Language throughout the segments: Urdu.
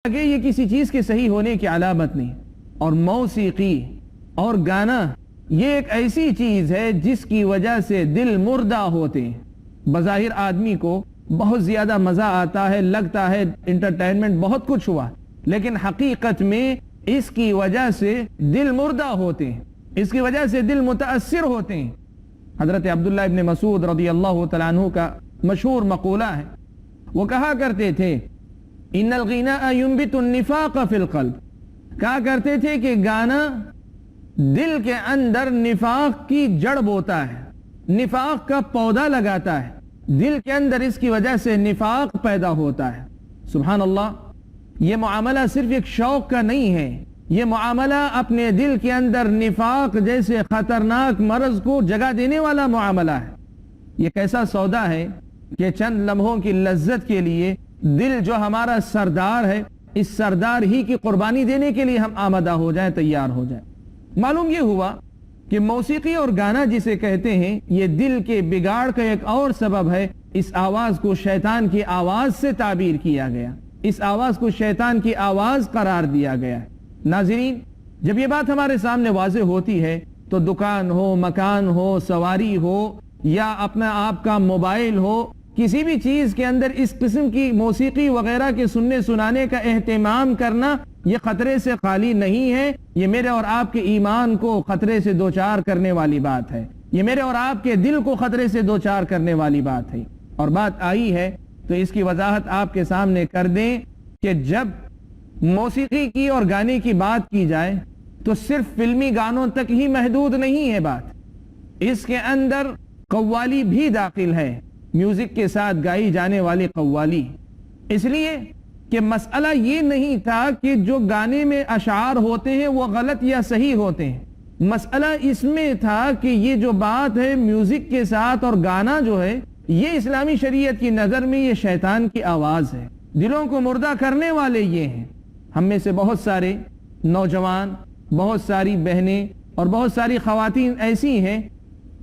کہ یہ کسی چیز کے صحیح ہونے کی علامت نہیں. اور موسیقی اور گانا یہ ایک ایسی چیز ہے جس کی وجہ سے دل مردہ ہوتے ہیں. بظاہر آدمی کو بہت زیادہ مزہ آتا ہے، لگتا ہے انٹرٹینمنٹ بہت کچھ ہوا، لیکن حقیقت میں اس کی وجہ سے دل مردہ ہوتے ہیں، اس کی وجہ سے دل متاثر ہوتے ہیں. حضرت عبداللہ ابن مسعود رضی اللہ تعالیٰ عنہ کا مشہور مقولہ ہے، وہ کہا کرتے تھے ان الغناء ينبت النفاق فی القلب، کہا کرتے تھے کہ گانا دل کے اندر نفاق کی جڑ بوتا ہے، نفاق کا پودا لگاتا ہے دل کے اندر، اس کی وجہ سے نفاق پیدا ہوتا ہے. سبحان اللہ، یہ معاملہ صرف ایک شوق کا نہیں ہے، یہ معاملہ اپنے دل کے اندر نفاق جیسے خطرناک مرض کو جگہ دینے والا معاملہ ہے. یہ کیسا سودا ہے کہ چند لمحوں کی لذت کے لیے دل جو ہمارا سردار ہے، اس سردار ہی کی قربانی دینے کے لیے ہم آمادہ ہو جائیں، تیار ہو جائیں. معلوم یہ ہوا کہ موسیقی اور گانا جسے کہتے ہیں یہ دل کے بگاڑ کا ایک اور سبب ہے. اس آواز کو شیطان کی آواز سے تعبیر کیا گیا، اس آواز کو شیطان کی آواز قرار دیا گیا. ناظرین، جب یہ بات ہمارے سامنے واضح ہوتی ہے تو دکان ہو، مکان ہو، سواری ہو یا اپنا آپ کا موبائل ہو، کسی بھی چیز کے اندر اس قسم کی موسیقی وغیرہ کے سننے سنانے کا اہتمام کرنا یہ خطرے سے خالی نہیں ہے. یہ میرے اور آپ کے ایمان کو خطرے سے دوچار کرنے والی بات ہے، یہ میرے اور آپ کے دل کو خطرے سے دوچار کرنے والی بات ہے. اور بات آئی ہے تو اس کی وضاحت آپ کے سامنے کر دیں کہ جب موسیقی کی اور گانے کی بات کی جائے تو صرف فلمی گانوں تک ہی محدود نہیں ہے بات، اس کے اندر قوالی بھی داخل ہے، میوزک کے ساتھ گائی جانے والی قوالی. اس لیے کہ مسئلہ یہ نہیں تھا کہ جو گانے میں اشعار ہوتے ہیں وہ غلط یا صحیح ہوتے ہیں، مسئلہ اس میں تھا کہ یہ جو بات ہے میوزک کے ساتھ اور گانا جو ہے یہ اسلامی شریعت کی نظر میں یہ شیطان کی آواز ہے، دلوں کو مردہ کرنے والے یہ ہیں. ہم میں سے بہت سارے نوجوان، بہت ساری بہنیں اور بہت ساری خواتین ایسی ہیں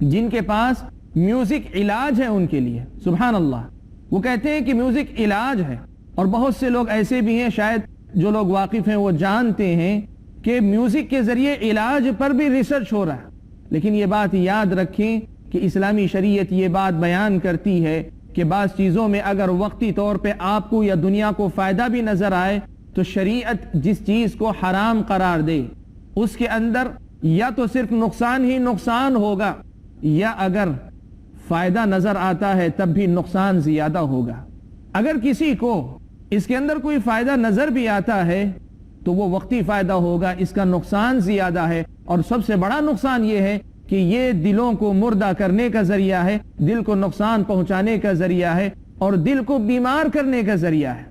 جن کے پاس میوزک علاج ہے ان کے لیے. سبحان اللہ، وہ کہتے ہیں کہ میوزک علاج ہے. اور بہت سے لوگ ایسے بھی ہیں، شاید جو لوگ واقف ہیں وہ جانتے ہیں کہ میوزک کے ذریعے علاج پر بھی ریسرچ ہو رہا ہے. لیکن یہ بات یاد رکھیں کہ اسلامی شریعت یہ بات بیان کرتی ہے کہ بعض چیزوں میں اگر وقتی طور پہ آپ کو یا دنیا کو فائدہ بھی نظر آئے تو شریعت جس چیز کو حرام قرار دے اس کے اندر یا تو صرف نقصان ہی نقصان ہوگا، یا اگر فائدہ نظر آتا ہے تب بھی نقصان زیادہ ہوگا. اگر کسی کو اس کے اندر کوئی فائدہ نظر بھی آتا ہے تو وہ وقتی فائدہ ہوگا، اس کا نقصان زیادہ ہے. اور سب سے بڑا نقصان یہ ہے کہ یہ دلوں کو مردہ کرنے کا ذریعہ ہے، دل کو نقصان پہنچانے کا ذریعہ ہے اور دل کو بیمار کرنے کا ذریعہ ہے.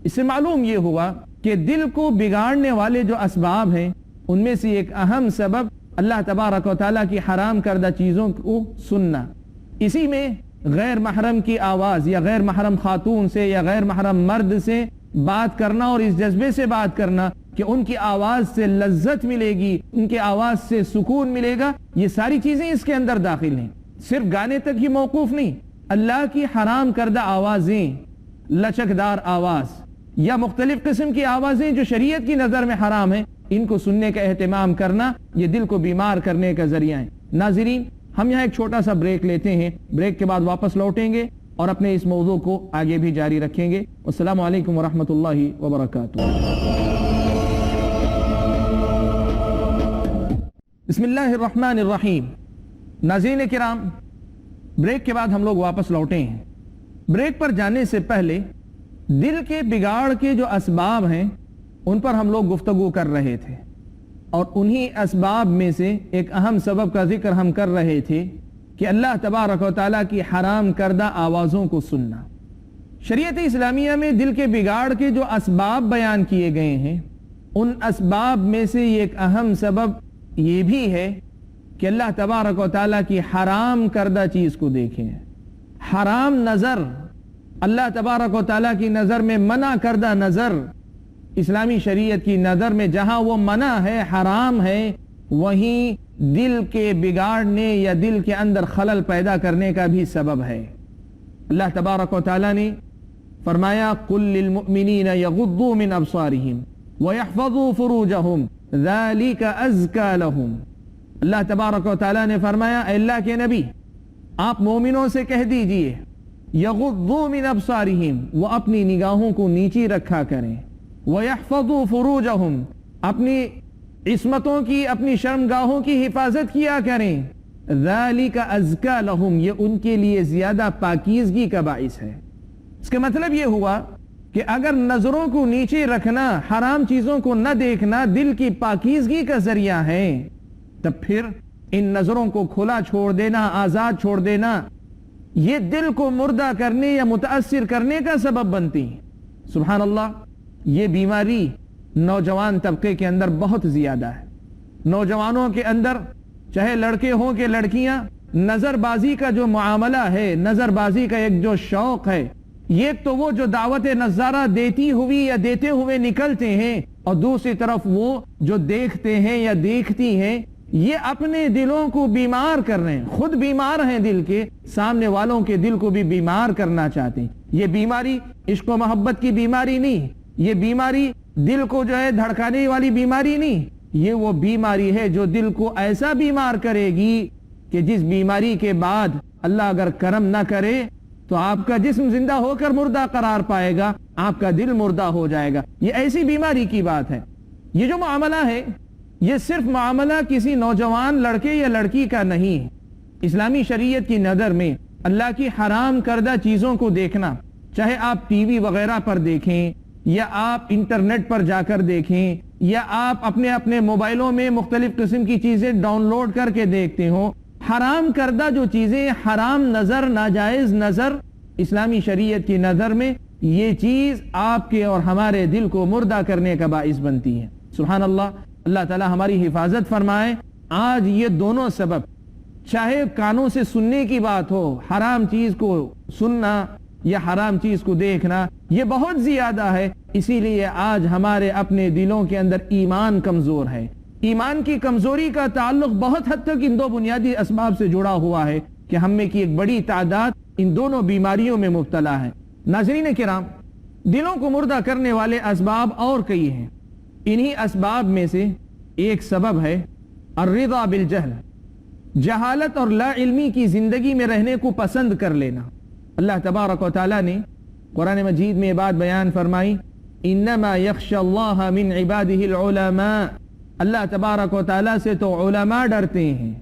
اس سے معلوم یہ ہوا کہ دل کو بگاڑنے والے جو اسباب ہیں ان میں سے ایک اہم سبب اللہ تبارک و تعالیٰ کی حرام کردہ چیزوں کو سننا. اسی میں غیر محرم کی آواز یا غیر محرم خاتون سے یا غیر محرم مرد سے بات کرنا اور اس جذبے سے بات کرنا کہ ان کی آواز سے لذت ملے گی، ان کی آواز سے سکون ملے گا، یہ ساری چیزیں اس کے اندر داخل ہیں. صرف گانے تک ہی موقوف نہیں، اللہ کی حرام کردہ آوازیں، لچکدار آواز یا مختلف قسم کی آوازیں جو شریعت کی نظر میں حرام ہیں، ان کو سننے کا اہتمام کرنا یہ دل کو بیمار کرنے کا ذریعہ ہے. ناظرین، ہم یہاں ایک چھوٹا سا بریک لیتے ہیں، بریک کے بعد واپس لوٹیں گے اور اپنے اس موضوع کو آگے بھی جاری رکھیں گے. السلام علیکم ورحمۃ اللہ وبرکاتہ. بسم اللہ الرحمن الرحیم. ناظرین کرام، بریک کے بعد ہم لوگ واپس لوٹے ہیں. بریک پر جانے سے پہلے دل کے بگاڑ کے جو اسباب ہیں ان پر ہم لوگ گفتگو کر رہے تھے، اور انہی اسباب میں سے ایک اہم سبب کا ذکر ہم کر رہے تھے کہ اللہ تبارک و تعالیٰ کی حرام کردہ آوازوں کو سننا. شریعت اسلامیہ میں دل کے بگاڑ کے جو اسباب بیان کیے گئے ہیں ان اسباب میں سے ایک اہم سبب یہ بھی ہے کہ اللہ تبارک و تعالیٰ کی حرام کردہ چیز کو دیکھیں. حرام نظر، اللہ تبارک و تعالیٰ کی نظر میں منع کردہ نظر، اسلامی شریعت کی نظر میں جہاں وہ منع ہے، حرام ہے، وہیں دل کے بگاڑنے یا دل کے اندر خلل پیدا کرنے کا بھی سبب ہے. اللہ تبارک و تعالیٰ نے فرمایا قل للمؤمنین یغضوا من ابصارہم ویحفظوا فروجہم ذالک ازکا لہم. اللہ تبارک و تعالیٰ نے فرمایا اے اللہ کے نبی آپ مومنوں سے کہہ دیجئے یغضوا من ابصارہم، وہ اپنی نگاہوں کو نیچی رکھا کریں، ویحفظوا فروجہم، اپنی عصمتوں کی اپنی شرمگاہوں کی حفاظت کیا کریں، ذالک ازکا لہم، یہ ان کے لیے زیادہ پاکیزگی کا باعث ہے. اس کا مطلب یہ ہوا کہ اگر نظروں کو نیچے رکھنا، حرام چیزوں کو نہ دیکھنا دل کی پاکیزگی کا ذریعہ ہے، تب پھر ان نظروں کو کھلا چھوڑ دینا، آزاد چھوڑ دینا، یہ دل کو مردہ کرنے یا متاثر کرنے کا سبب بنتی. سبحان اللہ، یہ بیماری نوجوان طبقے کے اندر بہت زیادہ ہے. نوجوانوں کے اندر چاہے لڑکے ہوں کہ لڑکیاں، نظر بازی کا جو معاملہ ہے، نظر بازی کا ایک جو شوق ہے، یہ تو وہ جو دعوت نظارہ دیتی ہوئی یا دیتے ہوئے نکلتے ہیں، اور دوسری طرف وہ جو دیکھتے ہیں یا دیکھتی ہیں، یہ اپنے دلوں کو بیمار کر رہے ہیں، خود بیمار ہیں دل کے، سامنے والوں کے دل کو بھی بیمار کرنا چاہتے ہیں. یہ بیماری عشق و محبت کی بیماری نہیں، یہ بیماری دل کو جو ہے دھڑکانے والی بیماری نہیں، یہ وہ بیماری ہے جو دل کو ایسا بیمار کرے گی کہ جس بیماری کے بعد اللہ اگر کرم نہ کرے تو آپ کا جسم زندہ ہو کر مردہ قرار پائے گا، آپ کا دل مردہ ہو جائے گا. یہ ایسی بیماری کی بات ہے. یہ جو معاملہ ہے یہ صرف معاملہ کسی نوجوان لڑکے یا لڑکی کا نہیں ہے. اسلامی شریعت کی نظر میں اللہ کی حرام کردہ چیزوں کو دیکھنا، چاہے آپ ٹی وی وغیرہ پر دیکھیں یا آپ انٹرنیٹ پر جا کر دیکھیں یا آپ اپنے اپنے موبائلوں میں مختلف قسم کی چیزیں ڈاؤن لوڈ کر کے دیکھتے ہوں، حرام کردہ جو چیزیں، حرام نظر، ناجائز نظر، اسلامی شریعت کی نظر میں یہ چیز آپ کے اور ہمارے دل کو مردہ کرنے کا باعث بنتی ہے. سبحان اللہ، اللہ تعالی ہماری حفاظت فرمائے. آج یہ دونوں سبب، چاہے کانوں سے سننے کی بات ہو، حرام چیز کو سننا یا حرام چیز کو دیکھنا، یہ بہت زیادہ ہے. اسی لیے آج ہمارے اپنے دلوں کے اندر ایمان کمزور ہے. ایمان کی کمزوری کا تعلق بہت حد تک ان دو بنیادی اسباب سے جڑا ہوا ہے کہ ہم میں کی ایک بڑی تعداد ان دونوں بیماریوں میں مبتلا ہے. ناظرین کرام، دلوں کو مردہ کرنے والے اسباب اور کئی ہیں. انہی اسباب میں سے ایک سبب ہے الرضا بالجہل، جہالت اور لا علمی کی زندگی میں رہنے کو پسند کر لینا. اللہ تبارک و تعالی نے قرآن مجید میں یہ بات بیان فرمائی، انما یخشى اللہ من عباده العلماء. اللہ تبارک و تعالی سے تو علماء ڈرتے ہیں.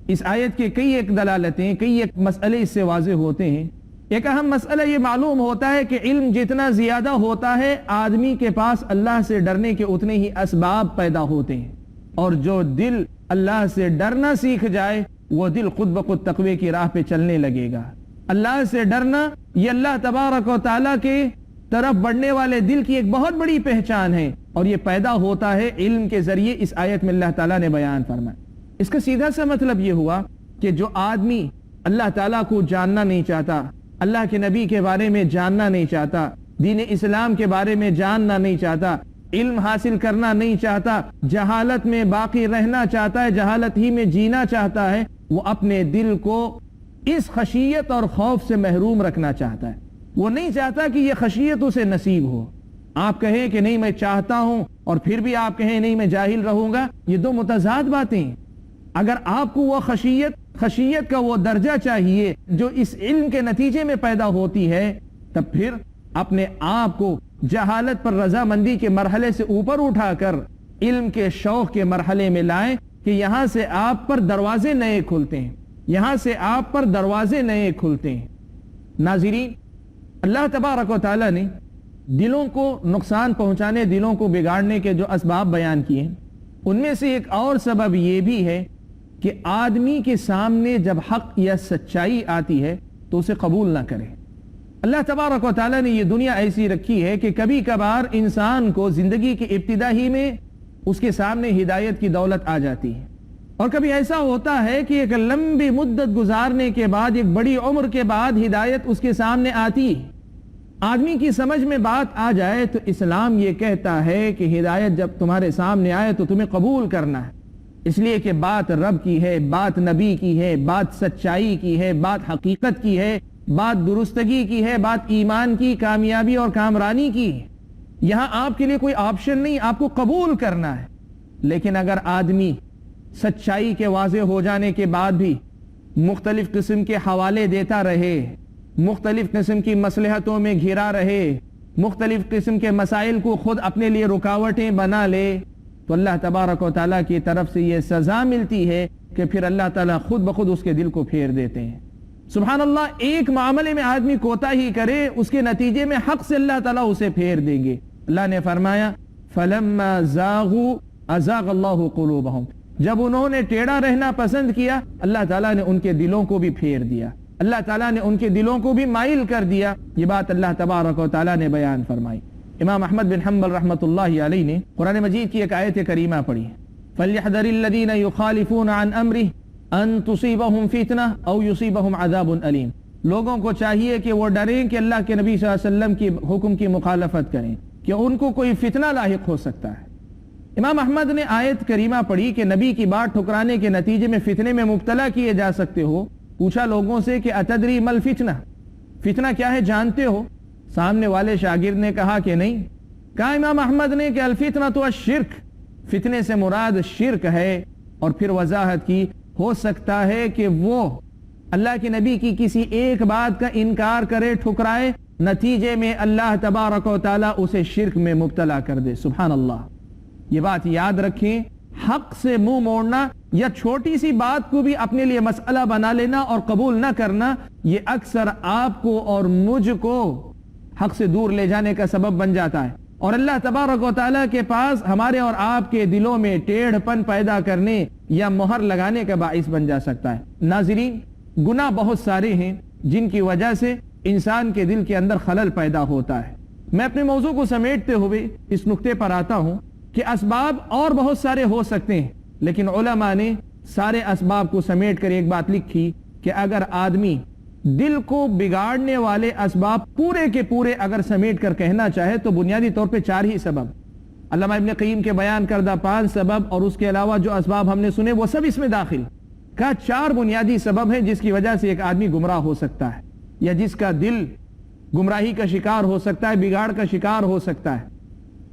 اس آیت کے کئی ایک دلالتیں، کئی ایک مسئلے اس سے واضح ہوتے ہیں. ایک اہم مسئلہ یہ معلوم ہوتا ہے کہ علم جتنا زیادہ ہوتا ہے آدمی کے پاس اللہ سے ڈرنے کے اتنے ہی اسباب پیدا ہوتے ہیں، اور جو دل اللہ سے ڈرنا سیکھ جائے وہ دل خود بخود تقوی کی راہ پہ چلنے لگے گا. اللہ سے ڈرنا یہ اللہ تبارک و تعالیٰ کے طرف بڑھنے والے دل کی ایک بہت بڑی پہچان ہے، اور یہ پیدا ہوتا ہے علم کے ذریعے. اس آیت میں اللہ تعالیٰ نے بیان فرمایا. اس کا سیدھا سا مطلب یہ ہوا کہ جو آدمی اللہ تعالیٰ کو جاننا نہیں چاہتا، اللہ کے نبی کے بارے میں جاننا نہیں چاہتا، دین اسلام کے بارے میں جاننا نہیں چاہتا، علم حاصل کرنا نہیں چاہتا، جہالت میں باقی رہنا چاہتا ہے، جہالت ہی میں جینا چاہتا ہے، وہ اپنے دل کو اس خشیت اور خوف سے محروم رکھنا چاہتا ہے. وہ نہیں چاہتا کہ یہ خشیت اسے نصیب ہو. آپ کہیں کہ نہیں میں چاہتا ہوں اور پھر بھی آپ کہیں نہیں میں جاہل رہوں گا، یہ دو متضاد باتیں ہیں. اگر آپ کو وہ خشیت کا وہ درجہ چاہیے جو اس علم کے نتیجے میں پیدا ہوتی ہے، تب پھر اپنے آپ کو جہالت پر رضامندی کے مرحلے سے اوپر اٹھا کر علم کے شوق کے مرحلے میں لائیں کہ یہاں سے آپ پر دروازے نئے کھلتے ہیں، یہاں سے آپ پر دروازے نئے کھلتے ہیں. ناظرین، اللہ تبارک و تعالی نے دلوں کو نقصان پہنچانے، دلوں کو بگاڑنے کے جو اسباب بیان کیے ہیں، ان میں سے ایک اور سبب یہ بھی ہے کہ آدمی کے سامنے جب حق یا سچائی آتی ہے تو اسے قبول نہ کرے. اللہ تبارک و تعالی نے یہ دنیا ایسی رکھی ہے کہ کبھی کبھار انسان کو زندگی کی ابتدا ہی میں اس کے سامنے ہدایت کی دولت آ جاتی ہے، اور کبھی ایسا ہوتا ہے کہ ایک لمبی مدت گزارنے کے بعد، ایک بڑی عمر کے بعد ہدایت اس کے سامنے آتی ہے. آدمی کی سمجھ میں بات آ جائے تو اسلام یہ کہتا ہے کہ ہدایت جب تمہارے سامنے آئے تو تمہیں قبول کرنا ہے، اس لیے کہ بات رب کی ہے، بات نبی کی ہے، بات سچائی کی ہے، بات حقیقت کی ہے. بات درستگی کی ہے، بات ایمان کی، کامیابی اور کامرانی کی. یہاں آپ کے لیے کوئی آپشن نہیں، آپ کو قبول کرنا ہے. لیکن اگر آدمی سچائی کے واضح ہو جانے کے بعد بھی مختلف قسم کے حوالے دیتا رہے، مختلف قسم کی مصلحتوں میں گھرا رہے، مختلف قسم کے مسائل کو خود اپنے لیے رکاوٹیں بنا لے، تو اللہ تبارک و تعالیٰ کی طرف سے یہ سزا ملتی ہے کہ پھر اللہ تعالیٰ خود بخود اس کے دل کو پھیر دیتے ہیں. سبحان اللہ، ایک معاملے میں آدمی کوتاہی کرے، اس کے نتیجے میں حق سے اللہ تعالیٰ اسے پھیر دیں گے. اللہ نے فرمایا فَلَمَّا زَاغُوا أَزَاغَ اللَّهُ قُلُوبَهُمْ، جب انہوں نے ٹیڑھا رہنا پسند کیا، اللہ تعالیٰ نے ان کے دلوں کو بھی پھیر دیا، اللہ تعالیٰ نے ان کے دلوں کو بھی مائل کر دیا. یہ بات اللہ تبارک و تعالیٰ نے بیان فرمائی. امام احمد بن حنبل رحمۃ اللہ علیہ نے قرآن مجید کی ایک آیت کریمہ پڑھی، فَلْيَحْذَرِ الَّذِينَ يُخَالِفُونَ عَنْ أَمْرِهِ أَن تُصِيبَهُمْ فِتْنَةٌ أَوْ يُصِيبَهُمْ عَذَابٌ أَلِيمٌ. لوگوں کو چاہیے کہ وہ ڈریں کہ اللہ کے نبی صلی اللہ علیہ وسلم کی حکم کی مخالفت کریں کہ ان کو کوئی فتنہ لاحق ہو سکتا ہے. امام احمد نے آیت کریمہ پڑھی کہ نبی کی بات ٹھکرانے کے نتیجے میں فتنے میں مبتلا کیے جا سکتے ہو. پوچھا لوگوں سے کہ اتدری مل فتنہ، فتنہ کیا ہے جانتے ہو؟ سامنے والے شاگرد نے کہا کہ نہیں. کہا امام احمد نے کہ الفتنہ تو الشرک، فتنے سے مراد شرک ہے. اور پھر وضاحت کی، ہو سکتا ہے کہ وہ اللہ کے نبی کی کسی ایک بات کا انکار کرے، ٹھکرائے، نتیجے میں اللہ تبارک و تعالیٰ اسے شرک میں مبتلا کر دے. سبحان اللہ. یہ بات یاد رکھیں، حق سے منہ موڑنا یا چھوٹی سی بات کو بھی اپنے لیے مسئلہ بنا لینا اور قبول نہ کرنا، یہ اکثر آپ کو اور مجھ کو حق سے دور لے جانے کا سبب بن جاتا ہے، اور اللہ تبارک و تعالیٰ کے پاس ہمارے اور آپ کے دلوں میں ٹیڑھ پن پیدا کرنے یا مہر لگانے کا باعث بن جا سکتا ہے. ناظرین، گناہ بہت سارے ہیں جن کی وجہ سے انسان کے دل کے اندر خلل پیدا ہوتا ہے. میں اپنے موضوع کو سمیٹتے ہوئے اس نقطے پر آتا ہوں کہ اسباب اور بہت سارے ہو سکتے ہیں، لیکن علماء نے سارے اسباب کو سمیٹ کر ایک بات لکھی کہ اگر آدمی دل کو بگاڑنے والے اسباب پورے کے پورے اگر سمیٹ کر کہنا چاہے تو بنیادی طور پہ 4 ہی سبب. علامہ ابن قیم کے بیان کردہ 5 سبب اور اس کے علاوہ جو اسباب ہم نے سنے وہ سب اس میں داخل. کہا 4 بنیادی سبب ہیں جس کی وجہ سے ایک آدمی گمراہ ہو سکتا ہے یا جس کا دل گمراہی کا شکار ہو سکتا ہے، بگاڑ کا شکار ہو سکتا ہے.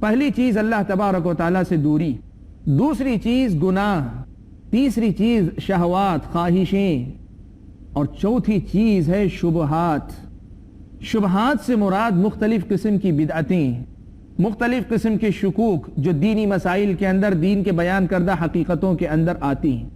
پہلی چیز اللہ تبارک و تعالیٰ سے دوری، دوسری چیز گناہ، تیسری چیز شہوات، خواہشیں، اور چوتھی چیز ہے شبہات. شبہات سے مراد مختلف قسم کی بدعتیں، مختلف قسم کے شکوک جو دینی مسائل کے اندر، دین کے بیان کردہ حقیقتوں کے اندر آتی ہیں.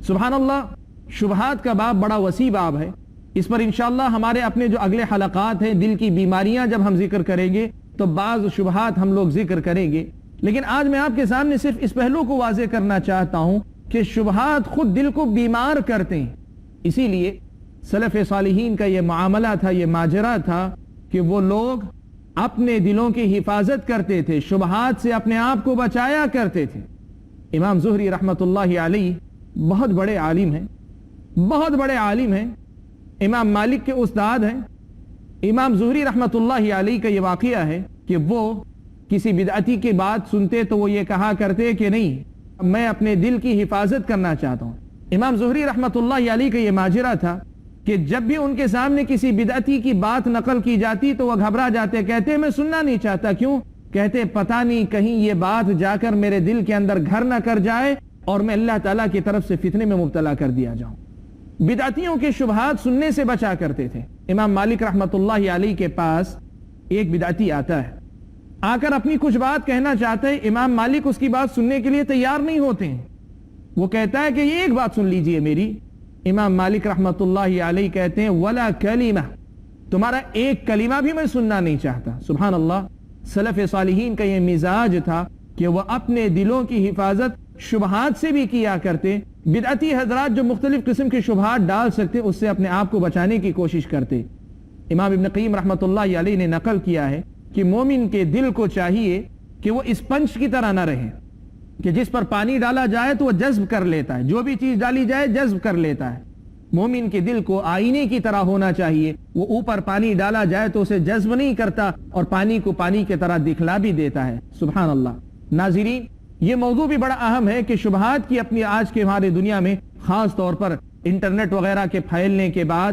سبحان اللہ، شبہات کا باب بڑا وسیع باب ہے. اس پر انشاءاللہ ہمارے اپنے جو اگلے حلقات ہیں، دل کی بیماریاں جب ہم ذکر کریں گے تو بعض شبہات ہم لوگ ذکر کریں گے. لیکن آج میں آپ کے سامنے صرف اس پہلو کو واضح کرنا چاہتا ہوں کہ شبہات خود دل کو بیمار کرتے ہیں. اسی لیے سلف صالحین کا یہ معاملہ تھا، یہ ماجرا تھا کہ وہ لوگ اپنے دلوں کی حفاظت کرتے تھے، شبہات سے اپنے آپ کو بچایا کرتے تھے. امام زہری رحمۃ اللہ علیہ بہت بڑے عالم ہیں، بہت بڑے عالم ہیں، امام مالک کے استاد ہیں. امام زہری رحمۃ اللہ علیہ کا یہ واقعہ ہے کہ وہ کسی بدعتی کی بات سنتے تو وہ یہ کہا کرتے کہ نہیں، میں اپنے دل کی حفاظت کرنا چاہتا ہوں. امام زہری رحمۃ اللہ علیہ کا یہ ماجرا تھا کہ جب بھی ان کے سامنے کسی بدعتی کی بات نقل کی جاتی تو وہ گھبرا جاتے، کہتے میں سننا نہیں چاہتا. کیوں؟ کہتے پتہ نہیں کہیں یہ بات جا کر میرے دل کے اندر گھر نہ کر جائے اور میں اللہ تعالیٰ کی طرف سے فتنے میں مبتلا کر دیا جاؤں. بدعتیوں کے شبہات سننے سے بچا کرتے تھے. امام مالک رحمۃ اللہ علیہ کے پاس ایک بدعتی آتا ہے، آ کر اپنی کچھ بات کہنا چاہتا ہے. امام مالک اس کی بات سننے کے لیے تیار نہیں ہوتے ہیں. وہ کہتا ہے کہ یہ ایک بات سن لیجئے میری. امام مالک رحمۃ اللہ علیہ کہتے ہیں ولا کلمہ، تمہارا ایک کلمہ بھی میں سننا نہیں چاہتا. سبحان اللہ، سلف صالحین کا یہ مزاج تھا کہ وہ اپنے دلوں کی حفاظت شبہات سے بھی کیا کرتے. بدعتی حضرات جو مختلف قسم کے شبہات ڈال سکتے اس سے اپنے آپ کو بچانے کی کوشش کرتے. امام ابن قیم رحمۃ اللہ علیہ نے نقل کیا ہے کہ مومن کے دل کو چاہیے کہ وہ اسپنج کی طرح نہ رہے کہ جس پر پانی ڈالا جائے تو وہ جذب کر لیتا ہے، جو بھی چیز ڈالی جائے جذب کر لیتا ہے. مومن کے دل کو آئینے کی طرح ہونا چاہیے، وہ اوپر پانی ڈالا جائے تو اسے جذب نہیں کرتا اور پانی کو پانی کی طرح دکھلا بھی دیتا ہے. سبحان اللہ. ناظرین، یہ موضوع بھی بڑا اہم ہے کہ شبہات کی اپنی آج کے ہمارے دنیا میں خاص طور پر انٹرنیٹ وغیرہ کے پھیلنے کے بعد